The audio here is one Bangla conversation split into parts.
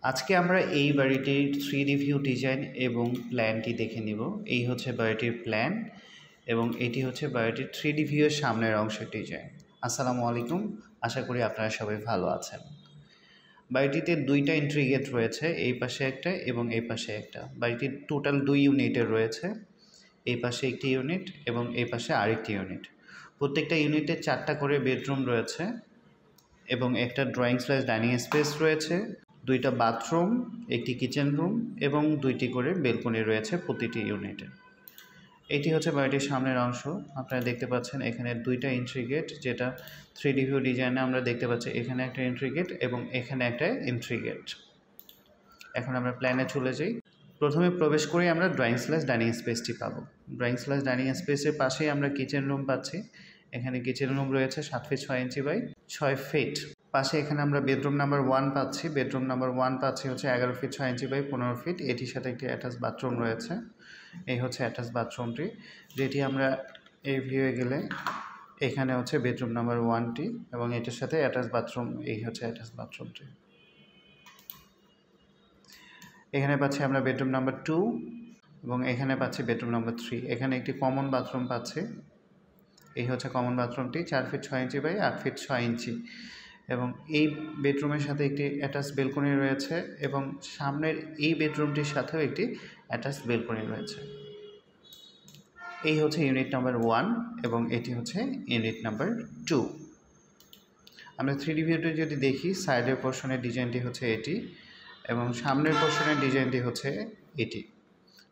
আজকে আমরা এই বাড়িটির 3D ভিউ ডিজাইন এবং প্ল্যানটি দেখে নিব। এই হচ্ছে বাড়িটির প্ল্যান এবং এটি হচ্ছে বাড়িটির 3D ভিউয়ের সামনের অংশের ডিজাইন। আসসালামু আলাইকুম, আশা করি আপনারা সবাই ভালো আছেন। বাড়িটিতে দুইটা এন্ট্রি গেট রয়েছে, এই পাশে একটা এবং এই পাশে একটা। বাড়িটির টোটাল 2 ইউনিটের রয়েছে, এই পাশে একটি ইউনিট এবং এই পাশে আরেকটি ইউনিট। প্রত্যেকটা ইউনিটে 4টা করে বেডরুম রয়েছে এবং একটা ড্রয়িং/ডাইনিং স্পেস রয়েছে, 2টা বাথরুম, একটি কিচেন রুম এবং 2টি করে বেলকনি রয়েছে প্রতিটি ইউনিটে। এটি হচ্ছে বাড়িটির সামনের অংশ। আপনারা দেখতে পাচ্ছেন এখানে 2টা এন্ট্রি গেট, যেটা 3D ভিউ ডিজাইনে আমরা দেখতে পাচ্ছি। এখানে একটা এন্ট্রি গেট এবং এখানে একটা এন্ট্রি গেট। এখন আমরা প্ল্যানে চলে যাই। প্রথমে প্রবেশ করেই আমরা ড্রয়িং/ডাইনিং স্পেসটি পাবো। ড্রয়িং/ডাইনিং স্পেসের পাশেই আমরা কিচেন রুম পাচ্ছি। এখানে কিচেন রুম রয়েছে 7 ফিট 6 ইঞ্চি বাই 6 ফিট। পাশে এখানে আমরা বেডরুম নাম্বার 1 পাচ্ছি। বেডরুম নাম্বার 1 পাচ্ছি হচ্ছে 11 ফিট 6 ইঞ্চি বাই 15 ফিট। এটির সাথে একটি অ্যাটাচ বাথরুম রয়েছে। এই হচ্ছে অ্যাটাচ বাথরুমটি, যেটি আমরা এই ভিউয়ে গেলে এখানে হচ্ছে বেডরুম নাম্বার 1টি এবং এটার সাথে অ্যাটাচ বাথরুম। এই হচ্ছে অ্যাটাচ বাথরুমটি। এখানে পাচ্ছি আমরা বেডরুম নাম্বার 2 এবং এখানে পাচ্ছি বেডরুম নাম্বার 3। এখানে একটি কমন বাথরুম পাচ্ছি। এই হচ্ছে কমন বাথরুমটি, 4 feet 6 inch by 8 feet 6 inch এবং এই বেডরুমের সাথে একটি অ্যাটাচ বেলকনি রয়েছে এবং সামনের এই বেডরুমটির সাথেও একটি অ্যাটাচ বেলকনি রয়েছে। এই হচ্ছে ইউনিট নাম্বার 1 এবং এটি হচ্ছে ইউনিট নাম্বার 2। আমরা 3D ভিউটি যদি দেখি, সাইডের পোর্শনের ডিজাইনটি হচ্ছে এটি এবং সামনের পোর্শনের ডিজাইনটি হচ্ছে এটি।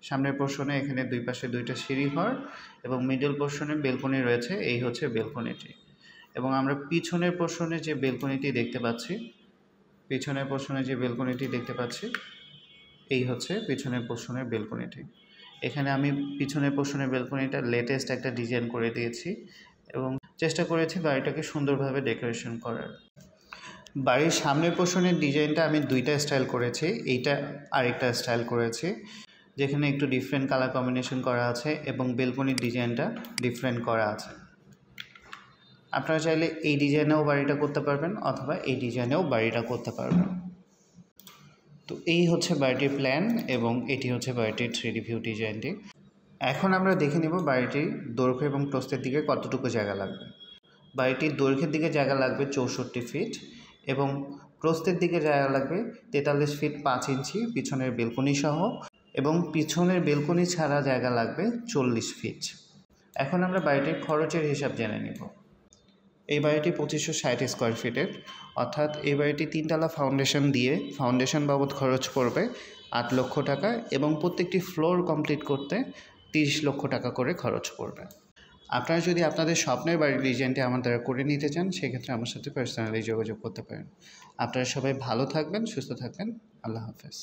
সামনের পোর্শনে এখানে দুই পাশে 2টা সিঁড়ি ঘর এবং মিডল পোর্শনে বেলকনি রয়েছে। এই হচ্ছে বেলকনিটি এবং আমরা পিছনের পোর্শনে যে বেলকনিটি দেখতে পাচ্ছি, এই হচ্ছে পিছনের পোর্শনের বেলকনিটি। এখানে আমি পিছনের পোর্শনের বেলকনিটা লেটেস্ট একটা ডিজাইন করে দিয়েছি এবং চেষ্টা করেছি বাড়িটাকে সুন্দরভাবে ডেকোরেশন করার। বাড়ির সামনের পোর্শনের ডিজাইনটা আমি 2টা স্টাইল করেছি, এইটা আরেকটা স্টাইল করেছি, যেখানে একটু ডিফারেন্ট কালার কম্বিনেশন করা আছে এবং বেলকনির ডিজাইনটা ডিফারেন্ট করা আছে। আপনারা চাইলে এই ডিজাইনেও বাড়িটা করতে পারবেন অথবা এই ডিজাইনেও বাড়িটা করতে পারবেন। তো এই হচ্ছে বাড়িটির প্ল্যান এবং এটি হচ্ছে বাড়িটির 3D ভিউ ডিজাইনটি। এখন আমরা দেখে নেব বাড়িটির দৈর্ঘ্য এবং প্রস্থের দিকে কতটুকু জায়গা লাগবে। বাড়িটির দৈর্ঘ্যের দিকে জায়গা লাগবে 64 ফিট এবং প্রস্থের দিকে জায়গা লাগবে 43 ফিট 5 ইঞ্চি পিছনের বেলকনি সহ এবং পিছনের বেলকনি ছাড়া জায়গা লাগবে 40 ফিট। এখন আমরা বাড়িটির খরচের হিসাব জেনে নেব। এই বাড়িটি 2560 স্কোয়ার ফিটের, অর্থাৎ এই বাড়িটি 3তলা ফাউন্ডেশন দিয়ে ফাউন্ডেশন বাবদ খরচ পড়বে 8 লক্ষ টাকা এবং প্রত্যেকটি ফ্লোর কমপ্লিট করতে 30 লক্ষ টাকা করে খরচ পড়বে। আপনারা যদি আপনাদের স্বপ্নের বাড়ির ডিজাইনটি আমার দ্বারা করে নিতে চান, সেক্ষেত্রে আমার সাথে পার্সোনালি যোগাযোগ করতে পারেন। আপনারা সবাই ভালো থাকবেন, সুস্থ থাকবেন। আল্লাহ হাফেজ।